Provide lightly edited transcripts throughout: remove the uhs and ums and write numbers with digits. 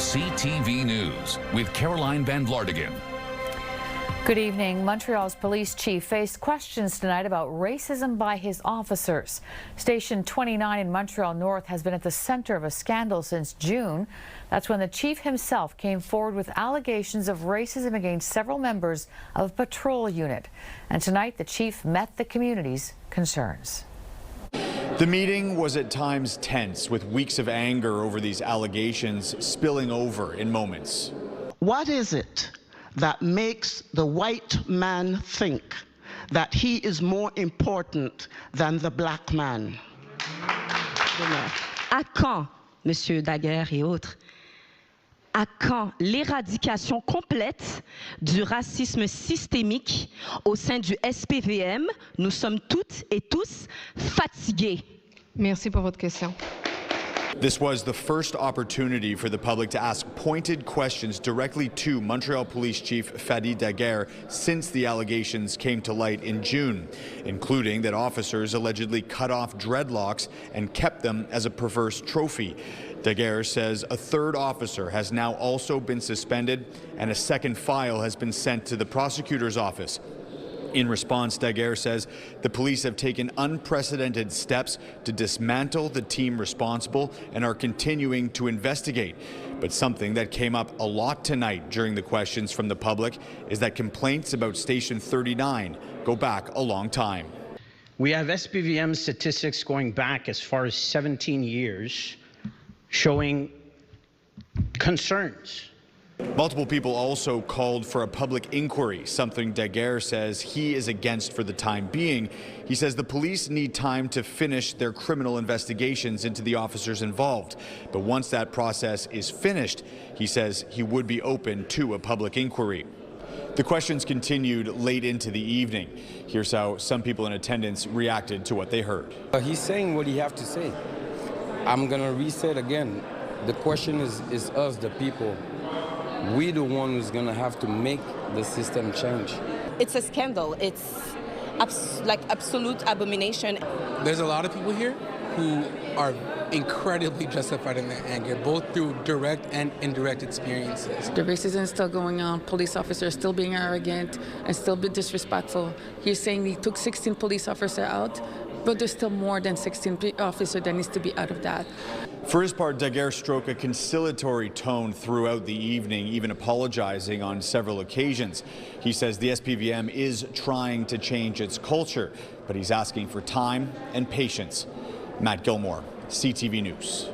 CTV News with Caroline Van Vlartigan. Good evening. Montreal's police chief faced questions tonight about racism by his officers. Station 29 in Montreal North has been at the center of a scandal since June. That's when the chief himself came forward with allegations of racism against several members of a patrol unit. And tonight the chief met the community's concerns. The meeting was at times tense, with weeks of anger over these allegations spilling over in moments. What is it that makes the white man think that he is more important than the black man? À quand, Monsieur Daguerre et autres, à quand l'éradication complète du racisme systémique au sein du SPVM? Nous sommes toutes et tous fatigués. Merci pour votre question. This was the first opportunity for the public to ask pointed questions directly to Montreal Police Chief Fadi Daguerre since the allegations came to light in June, including that officers allegedly cut off dreadlocks and kept them as a perverse trophy. Daguerre says a third officer has now also been suspended and a second file has been sent to the prosecutor's office. In response, Daguerre says the police have taken unprecedented steps to dismantle the team responsible and are continuing to investigate. But something that came up a lot tonight during the questions from the public is that complaints about Station 39 go back a long time. We have SPVM statistics going back as far as 17 years showing concerns. Multiple people also called for a public inquiry, something Daguerre says he is against for the time being. He says the police need time to finish their criminal investigations into the officers involved. But once that process is finished, he says he would be open to a public inquiry. The questions continued late into the evening. Here's how some people in attendance reacted to what they heard. He's saying what he have to say. I'm going to reset again. The question is us, the people. We the one who's going to have to make the system change. It's a scandal. It's like absolute abomination. There's a lot of people here who are incredibly justified in their anger, both through direct and indirect experiences. The racism is still going on. Police officers still being arrogant and still be disrespectful. He's saying he took 16 police officers out, but there's still more than 16 officers that needs to be out of that. For his part, Daguerre struck a conciliatory tone throughout the evening, even apologizing on several occasions. He says the SPVM is trying to change its culture, but he's asking for time and patience. Matt Gilmore, CTV News.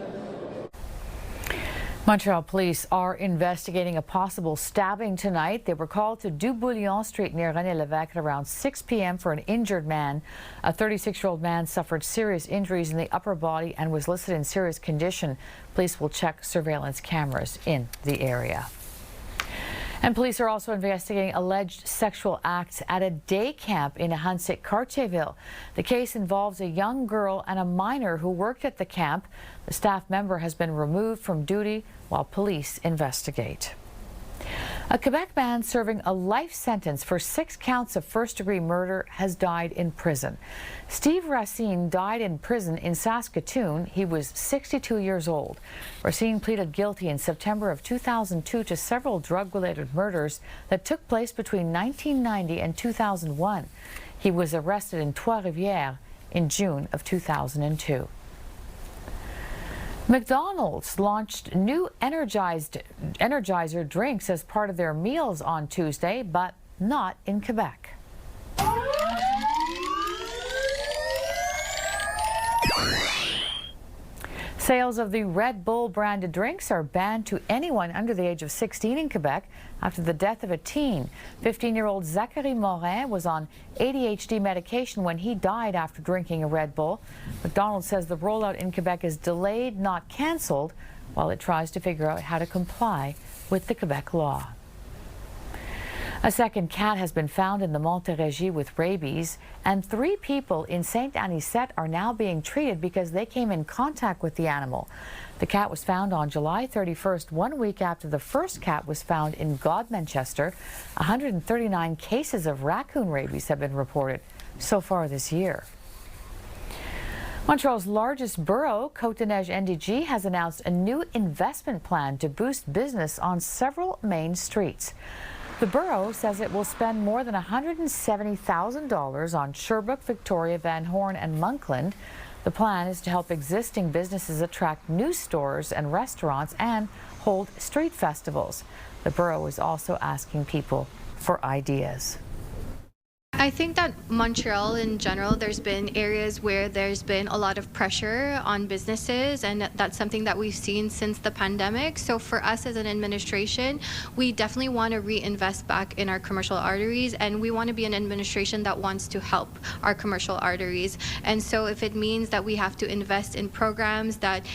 Montreal police are investigating a possible stabbing tonight. They were called to Du Bouillon Street near René Lévesque at around 6 p.m. for an injured man. A 36-year-old man suffered serious injuries in the upper body and was listed in serious condition. Police will check surveillance cameras in the area. And police are also investigating alleged sexual acts at a day camp in Ahuntsic-Cartierville. The case involves a young girl and a minor who worked at the camp. The staff member has been removed from duty while police investigate. A Quebec man serving a life sentence for 6 counts of first-degree murder has died in prison. Steve Racine died in prison in Saskatoon. He was 62 years old. Racine pleaded guilty in September of 2002 to several drug-related murders that took place between 1990 and 2001. He was arrested in Trois-Rivières in June of 2002. McDonald's launched new Energizer drinks as part of their meals on Tuesday, but not in Quebec. Sales of the Red Bull branded drinks are banned to anyone under the age of 16 in Quebec after the death of a teen. 15-year-old Zachary Morin was on ADHD medication when he died after drinking a Red Bull. McDonald's says the rollout in Quebec is delayed, not cancelled, while it tries to figure out how to comply with the Quebec law. A second cat has been found in the Montérégie with rabies, and 3 people in Saint-Anicette are now being treated because they came in contact with the animal. The cat was found on July 31st, 1 week after the first cat was found in Godmanchester. 139 cases of raccoon rabies have been reported so far this year. Montreal's largest borough, Côte-des-Neiges-NDG, has announced a new investment plan to boost business on several main streets. The borough says it will spend more than $170,000 on Sherbrooke, Victoria, Van Horn and Monkland. The plan is to help existing businesses attract new stores and restaurants and hold street festivals. The borough is also asking people for ideas. I think that Montreal in general, there's been areas where there's been a lot of pressure on businesses, and that's something that we've seen since the pandemic. So for us as an administration, we definitely want to reinvest back in our commercial arteries, and we want to be an administration that wants to help our commercial arteries. And so if it means that we have to invest in programs that,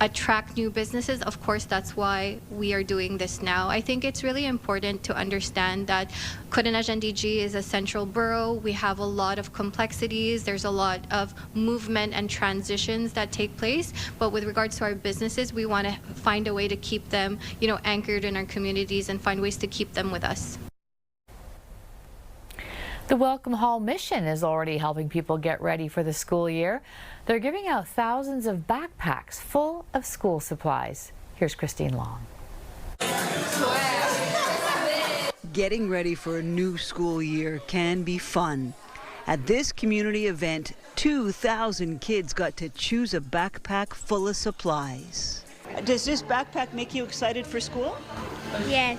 attract new businesses, of course, that's why we are doing this now. I think it's really important to understand that Côte-des-Neiges-NDG is a central borough. We have a lot of complexities. There's a lot of movement and transitions that take place. But with regards to our businesses, we want to find a way to keep them, anchored in our communities and find ways to keep them with us. The Welcome Hall mission is already helping people get ready for the school year. They're giving out thousands of backpacks full of school supplies. Here's Christine Long. Getting ready for a new school year can be fun. At this community event, 2,000 kids got to choose a backpack full of supplies. Does this backpack make you excited for school? Yes.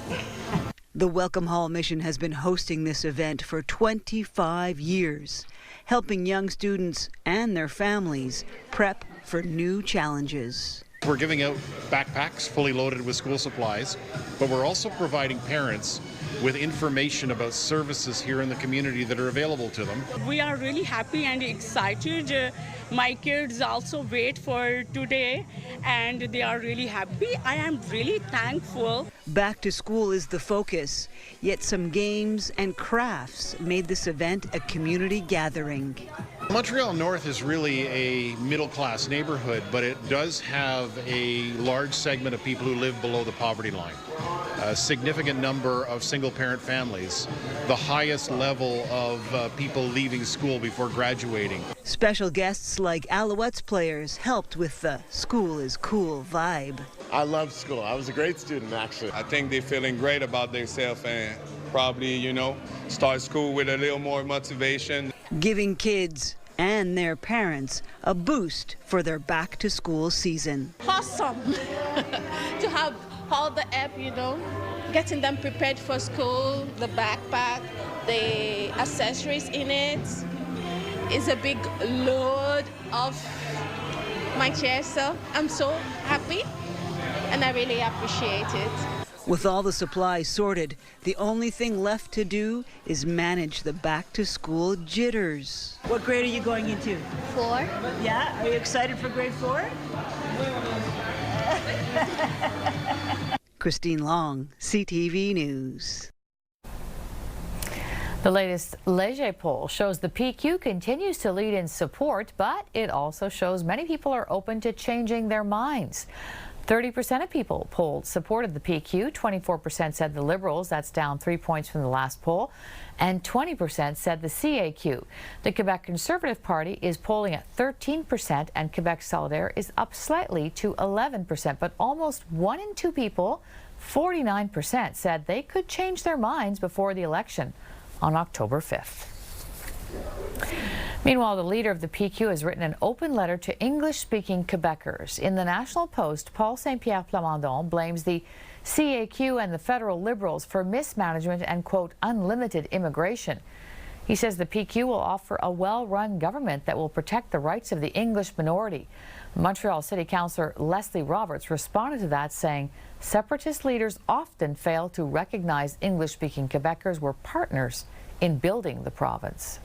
The Welcome Hall mission has been hosting this event for 25 years, helping young students and their families prep for new challenges. We're giving out backpacks fully loaded with school supplies, but we're also providing parents with information about services here in the community that are available to them. We are really happy and excited. My kids also wait for today and they are really happy. I am really thankful. Back to school is the focus, yet some games and crafts made this event a community gathering. Montreal North is really a middle-class neighborhood, but it does have a large segment of people who live below the poverty line. A significant number of single-parent families, the highest level of people leaving school before graduating. Special guests like Alouettes players helped with the school is cool vibe. I love school. I was a great student, actually. I think they're feeling great about themselves and probably, start school with a little more motivation. Giving kids and their parents a boost for their back-to-school season. Awesome to have all the app, getting them prepared for school, the backpack, the accessories in it is a big load off my chest. So I'm so happy and I really appreciate it. With all the supplies sorted, the only thing left to do is manage the back-to-school jitters. What grade are you going into? 4. Yeah? Are you excited for grade 4? Christine Long, CTV News. The latest Leger poll shows the PQ continues to lead in support, but it also shows many people are open to changing their minds. 30% of people polled supported the PQ, 24% said the Liberals, that's down 3 points from the last poll, and 20% said the CAQ. The Quebec Conservative Party is polling at 13%, and Quebec Solidaire is up slightly to 11%, but almost 1 in 2 people, 49%, said they could change their minds before the election on October 5th. Meanwhile, the leader of the PQ has written an open letter to English-speaking Quebecers. In the National Post, Paul Saint-Pierre Plamondon blames the CAQ and the federal Liberals for mismanagement and, quote, unlimited immigration. He says the PQ will offer a well-run government that will protect the rights of the English minority. Montreal City Councillor Leslie Roberts responded to that, saying separatist leaders often fail to recognize English-speaking Quebecers were partners in building the province.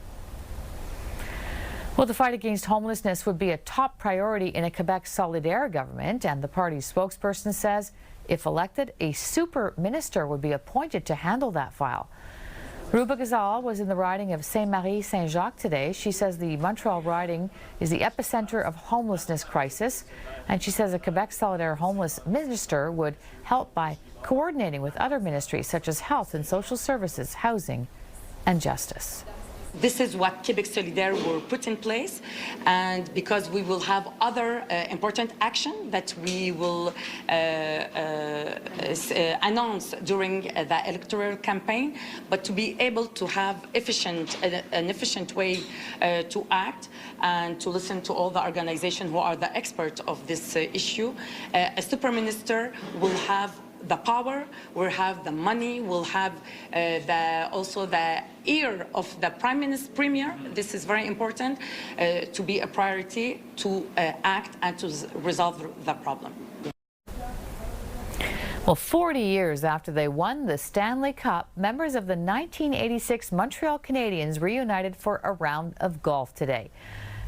Well, the fight against homelessness would be a top priority in a Quebec Solidaire government, and the party's spokesperson says if elected, a super minister would be appointed to handle that file. Ruba Gazal was in the riding of Saint-Marie-Saint-Jacques today. She says the Montreal riding is the epicenter of homelessness crisis, and she says a Quebec Solidaire homeless minister would help by coordinating with other ministries such as health and social services, housing, and justice. this is what Quebec Solidaire will put in place, and because we will have other important action that we will announce during the electoral campaign, but to be able to have an efficient way to act and to listen to all the organizations who are the experts of this issue. A super minister will have the power, will have the money, will have also the ear of the Premier. This is very important to be a priority to act and to resolve the problem. Well, 40 years after they won the Stanley Cup, members of the 1986 Montreal Canadiens reunited for a round of golf today.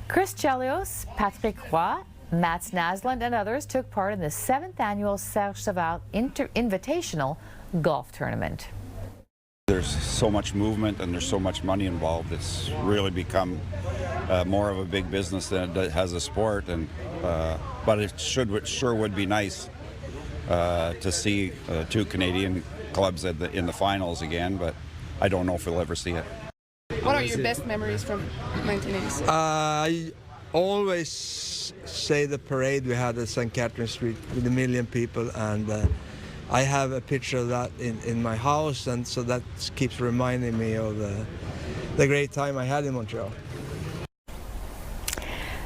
Chris Chelios, Patrick Roy, Mats Naslund and others took part in the 7th annual Serge Savard Invitational Golf Tournament. There's so much movement and there's so much money involved. It's really become more of a big business than it has a sport. And but it sure would be nice to see two Canadian clubs in the finals again. But I don't know if we'll ever see it. What are your best memories from 1986? I always say the parade we had at St. Catherine Street with 1 million people, and I have a picture of that in my house, and so that keeps reminding me of the great time I had in Montreal.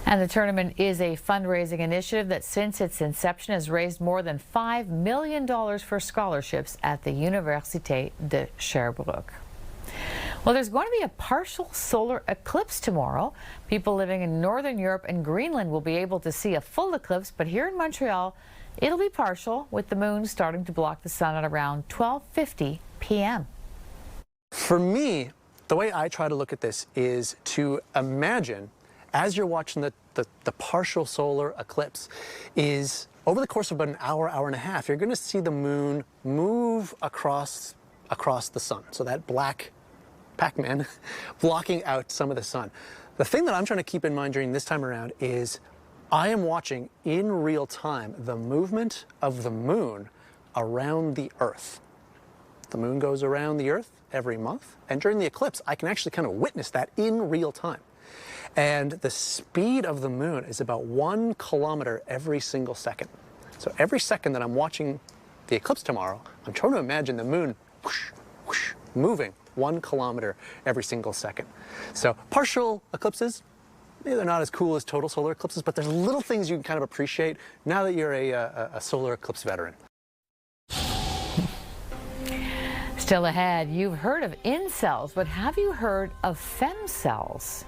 And the tournament is a fundraising initiative that since its inception has raised more than $5 million for scholarships at the Université de Sherbrooke. Well, there's going to be a partial solar eclipse tomorrow. People living in Northern Europe and Greenland will be able to see a full eclipse, but here in Montreal, it'll be partial, with the moon starting to block the sun at around 12:50 p.m. For me, the way I try to look at this is to imagine, as you're watching the partial solar eclipse, is over the course of about an hour, hour and a half, you're going to see the moon move across the sun. So that black Pac-Man blocking out some of the sun. The thing that I'm trying to keep in mind during this time around is I am watching in real time the movement of the moon around the Earth. The moon goes around the Earth every month, and during the eclipse I can actually kind of witness that in real time. And the speed of the moon is about 1 kilometer every single second. So every second that I'm watching the eclipse tomorrow, I'm trying to imagine the moon whoosh, whoosh, moving 1 kilometer every single second. So partial eclipses, maybe they're not as cool as total solar eclipses, but there's little things you can kind of appreciate now that you're a solar eclipse veteran. Still ahead, you've heard of incels, but have you heard of femcels?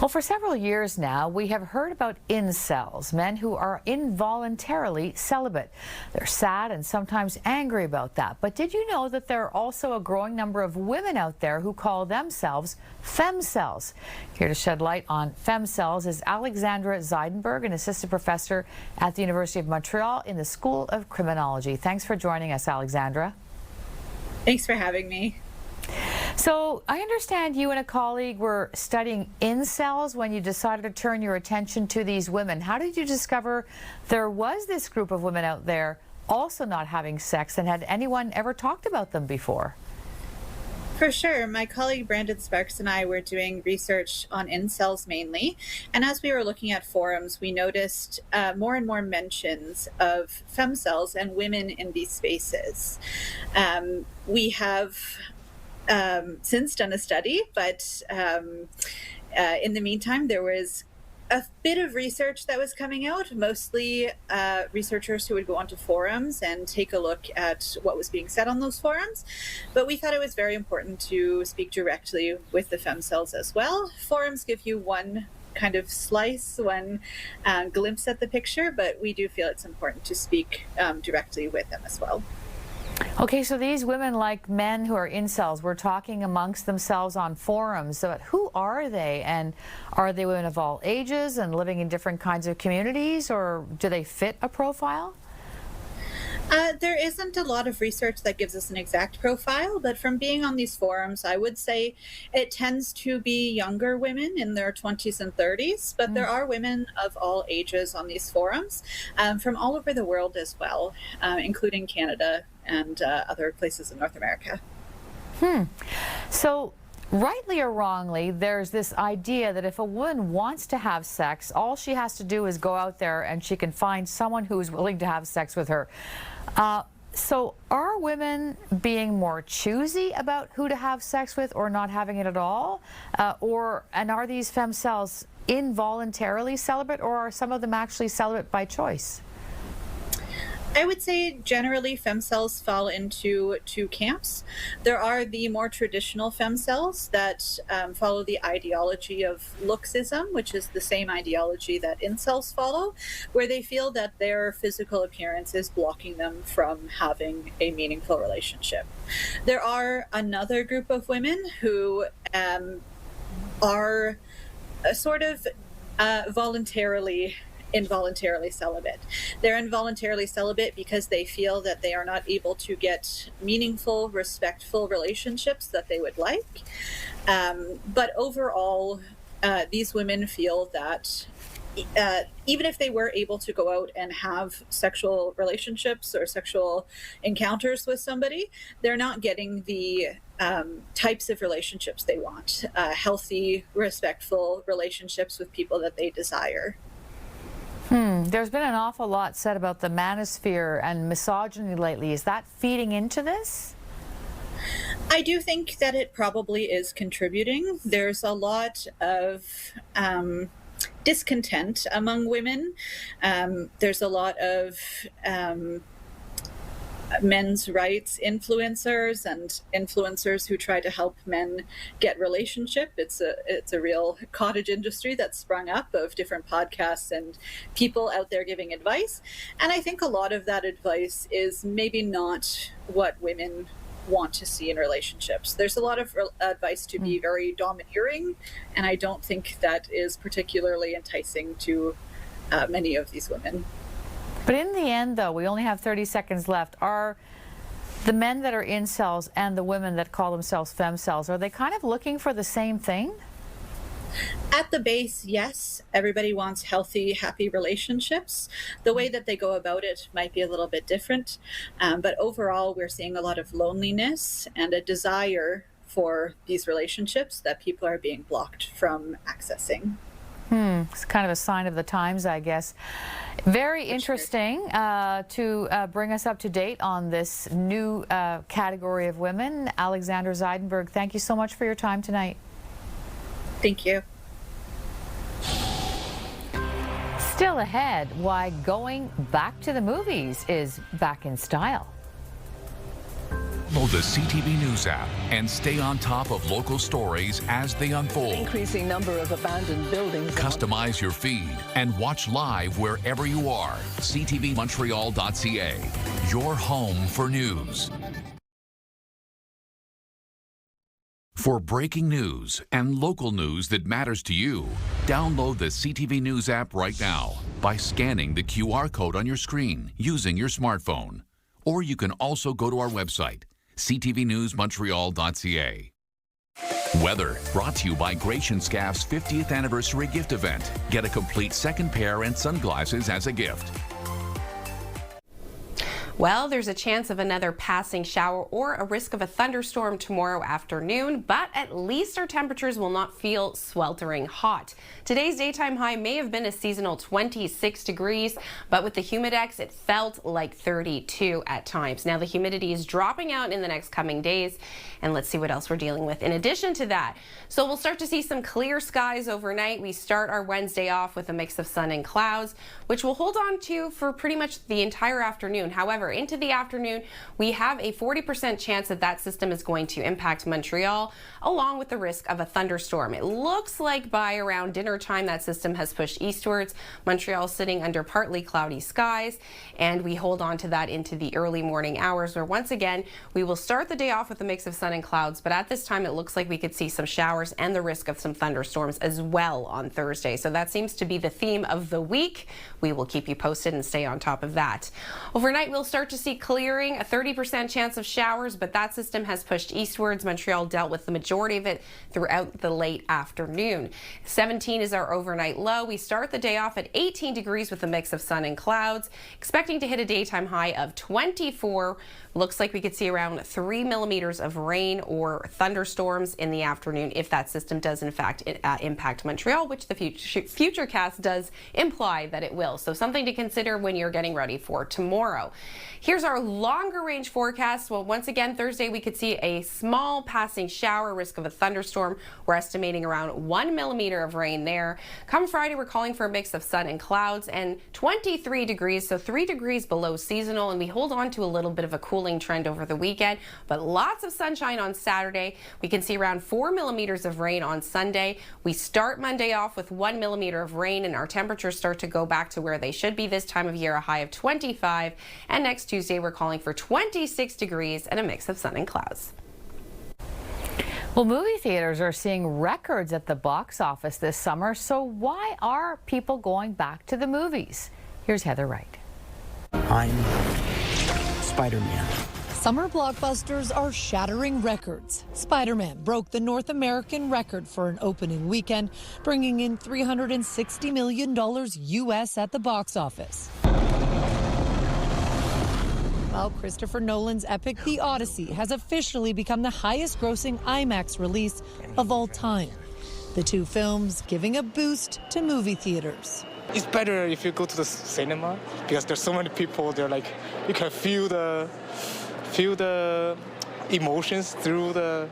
Well, for several years now, we have heard about incels, men who are involuntarily celibate. They're sad and sometimes angry about that. But did you know that there are also a growing number of women out there who call themselves femcels? Here to shed light on femcels is Alexandra Zeidenberg, an assistant professor at the University of Montreal in the School of Criminology. Thanks for joining us, Alexandra. Thanks for having me. So I understand you and a colleague were studying incels when you decided to turn your attention to these women. How did you discover there was this group of women out there also not having sex, and had anyone ever talked about them before? For sure. My colleague Brandon Sparks and I were doing research on incels mainly, and as we were looking at forums, we noticed more and more mentions of femcels and women in these spaces. We have since done a study, but in the meantime, there was a bit of research that was coming out, mostly researchers who would go onto forums and take a look at what was being said on those forums. But we thought it was very important to speak directly with the femcels as well. Forums give you one kind of slice, one glimpse at the picture, but we do feel it's important to speak directly with them as well. Okay, so these women, like men who are incels, were talking amongst themselves on forums. But who are they, and are they women of all ages and living in different kinds of communities, or do they fit a profile? There isn't a lot of research that gives us an exact profile, but from being on these forums, I would say it tends to be younger women in their 20s and 30s, but there are women of all ages on these forums from all over the world as well, including Canada and other places in North America. So, rightly or wrongly, there's this idea that if a woman wants to have sex, all she has to do is go out there and she can find someone who's willing to have sex with her. So are women being more choosy about who to have sex with or not having it at all? And are these femcels involuntarily celibate, or are some of them actually celibate by choice? I would say generally femcels fall into two camps. There are the more traditional femcels that follow the ideology of looksism, which is the same ideology that incels follow, where they feel that their physical appearance is blocking them from having a meaningful relationship. There are another group of women who are sort of involuntarily celibate. They're involuntarily celibate because they feel that they are not able to get meaningful, respectful relationships that they would like. But overall, these women feel that even if they were able to go out and have sexual relationships or sexual encounters with somebody, they're not getting the types of relationships they want. Healthy, respectful relationships with people that they desire. There's been an awful lot said about the manosphere and misogyny lately. Is that feeding into this? I do think that it probably is contributing. There's a lot of discontent among women. There's a lot of men's rights influencers and influencers who try to help men get relationship. It's a real cottage industry that's sprung up of different podcasts and people out there giving advice. And I think a lot of that advice is maybe not what women want to see in relationships. There's a lot of advice to be very domineering, and I don't think that is particularly enticing to many of these women. But in the end, though, we only have 30 seconds left. Are the men that are incels and the women that call themselves femcels, are they kind of looking for the same thing? At the base, yes. Everybody wants healthy, happy relationships. The way that they go about it might be a little bit different. But overall, we're seeing a lot of loneliness and a desire for these relationships that people are being blocked from accessing. It's kind of a sign of the times, I guess. Very interesting to bring us up to date on this new category of women. Alexandra Zeidenberg, thank you so much for your time tonight. Thank you. Still ahead, why going back to the movies is back in style. Download the CTV News app and stay on top of local stories as they unfold. Increasing number of abandoned buildings. Customize your feed and watch live wherever you are. CTVMontreal.ca, your home for news. For breaking news and local news that matters to you, download the CTV News app right now by scanning the QR code on your screen using your smartphone. Or you can also go to our website, ctvnewsmontreal.ca. Weather brought to you by Gratian Scaff's 50th anniversary gift event. Get a complete second pair and sunglasses as a gift. Well, there's a chance of another passing shower or a risk of a thunderstorm tomorrow afternoon, but at least our temperatures will not feel sweltering hot. Today's daytime high may have been a seasonal 26 degrees, but with the humidex, it felt like 32 at times. Now the humidity is dropping out in the next coming days, and let's see what else we're dealing with in addition to that. So we'll start to see some clear skies overnight. We start our Wednesday off with a mix of sun and clouds, which we'll hold on to for pretty much the entire afternoon. However, into the afternoon, we have a 40% chance that that system is going to impact Montreal, along with the risk of a thunderstorm. It looks like by around dinner time that system has pushed eastwards. Montreal sitting under partly cloudy skies, and we hold on to that into the early morning hours, where once again we will start the day off with a mix of sun and clouds, but at this time it looks like we could see some showers and the risk of some thunderstorms as well on Thursday. So that seems to be the theme of the week. We will keep you posted and stay on top of that. Overnight we'll start start to see clearing, a 30% chance of showers, but that system has pushed eastwards. Montreal dealt with the majority of it throughout the late afternoon. 17 is our overnight low. We start the day off at 18 degrees with a mix of sun and clouds, expecting to hit a daytime high of 24. Looks like we could see around 3 millimeters of rain or thunderstorms in the afternoon if that system does in fact impact Montreal, which the futurecast does imply that it will. So something to consider when you're getting ready for tomorrow. Here's our longer range forecast. Well, once again, Thursday we could see a small passing shower, risk of a thunderstorm. We're estimating around 1 millimeter of rain there. Come Friday, we're calling for a mix of sun and clouds and 23 degrees, so 3 degrees below seasonal, and we hold on to a little bit of a cooling trend over the weekend, but lots of sunshine on Saturday. We can see around 4 millimeters of rain on Sunday. We start Monday off with 1 millimeter of rain, and our temperatures start to go back to where they should be this time of year, a high of 25. And next Tuesday, we're calling for 26 degrees and a mix of sun and clouds. Well, movie theaters are seeing records at the box office this summer, so why are people going back to the movies? Here's Heather Wright. I'm Spider-Man. Summer blockbusters are shattering records. Spider-Man broke the North American record for an opening weekend, bringing in $360 million US at the box office. While Christopher Nolan's epic The Odyssey has officially become the highest-grossing IMAX release of all time. The two films giving a boost to movie theaters. It's better if you go to the cinema because there's so many people there, like you can feel the emotions through the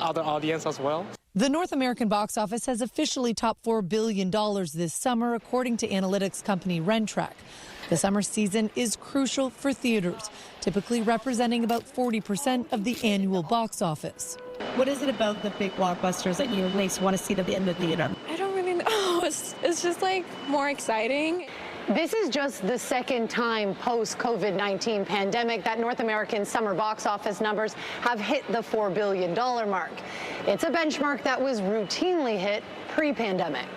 other audience as well. The North American box office has officially topped $4 billion this summer, according to analytics company Rentrack. The summer season is crucial for theaters, typically representing about 40% of the annual box office. What is it about the big blockbusters that you at least want to see them in the theater? I don't really know. It's just like more exciting. This is just the second time post-COVID-19 pandemic that North American summer box office numbers have hit the $4 billion mark. It's a benchmark that was routinely hit pre-pandemic.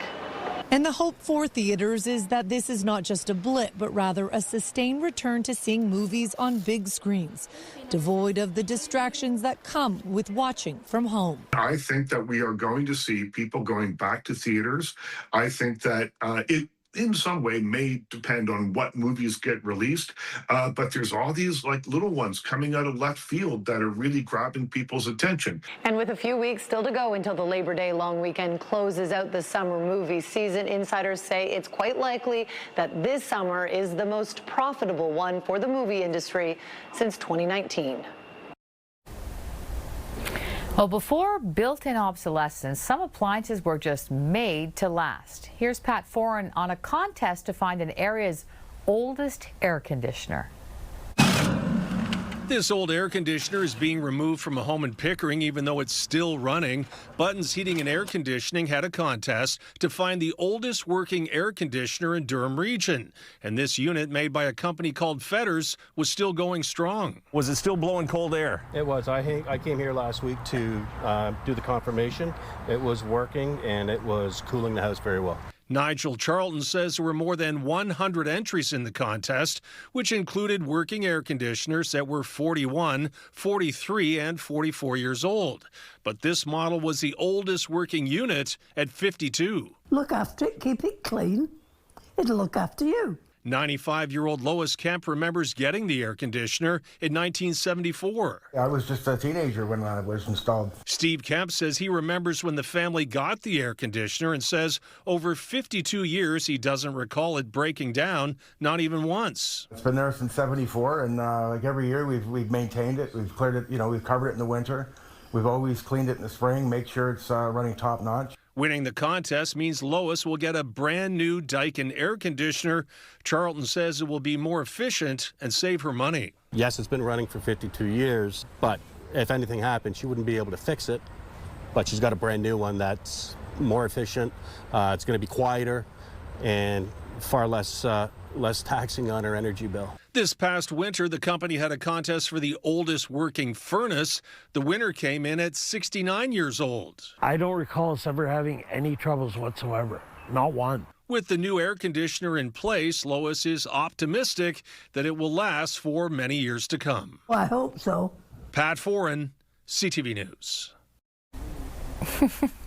And the hope for theaters is that this is not just a blip, but rather a sustained return to seeing movies on big screens, devoid of the distractions that come with watching from home. I think that we are going to see people going back to theaters. I think that it in some way may depend on what movies get released, but there's all these like little ones coming out of left field that are really grabbing people's attention. And with a few weeks still to go until the Labor Day long weekend closes out the summer movie season, insiders say it's quite likely that this summer is the most profitable one for the movie industry since 2019. Well, before built-in obsolescence, some appliances were just made to last. Here's Pat Foran on a contest to find an area's oldest air conditioner. This old air conditioner is being removed from a home in Pickering, even though it's still running. Buttons Heating and Air Conditioning had a contest to find the oldest working air conditioner in Durham region. And this unit, made by a company called Fetters, was still going strong. Was it still blowing cold air? It was. I came here last week to do the confirmation. It was working and it was cooling the house very well. Nigel Charlton says there were more than 100 entries in the contest, which included working air conditioners that were 41, 43, and 44 years old. But this model was the oldest working unit at 52. Look after it, keep it clean. It'll look after you. 95-year-old Lois Kemp remembers getting the air conditioner in 1974. I was just a teenager when it was installed. Steve Kemp says he remembers when the family got the air conditioner and says over 52 years he doesn't recall it breaking down, not even once. It's been there since 74, and like every year we've maintained it, we've cleared it, we've covered it in the winter. We've always cleaned it in the spring, make sure it's running top notch. Winning the contest means Lois will get a brand new Daikin air conditioner. Charlton says it will be more efficient and save her money. Yes, it's been running for 52 years, but if anything happened, she wouldn't be able to fix it. But she's got a brand new one that's more efficient. It's going to be quieter and far less taxing on her energy bill. This past winter, the company had a contest for the oldest working furnace. The winner came in at 69 years old. I don't recall us ever having any troubles whatsoever. Not one. With the new air conditioner in place, Lois is optimistic that it will last for many years to come. Well, I hope so. Pat Foran, CTV News.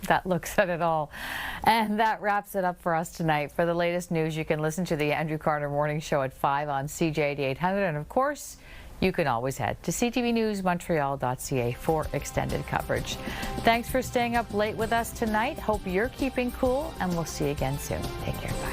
That looks at it all. And that wraps it up for us tonight. For the latest news, you can listen to the Andrew Carter Morning Show at 5 on CJ 800. And of course, you can always head to ctvnewsmontreal.ca for extended coverage. Thanks for staying up late with us tonight. Hope you're keeping cool, and we'll see you again soon. Take care. Bye.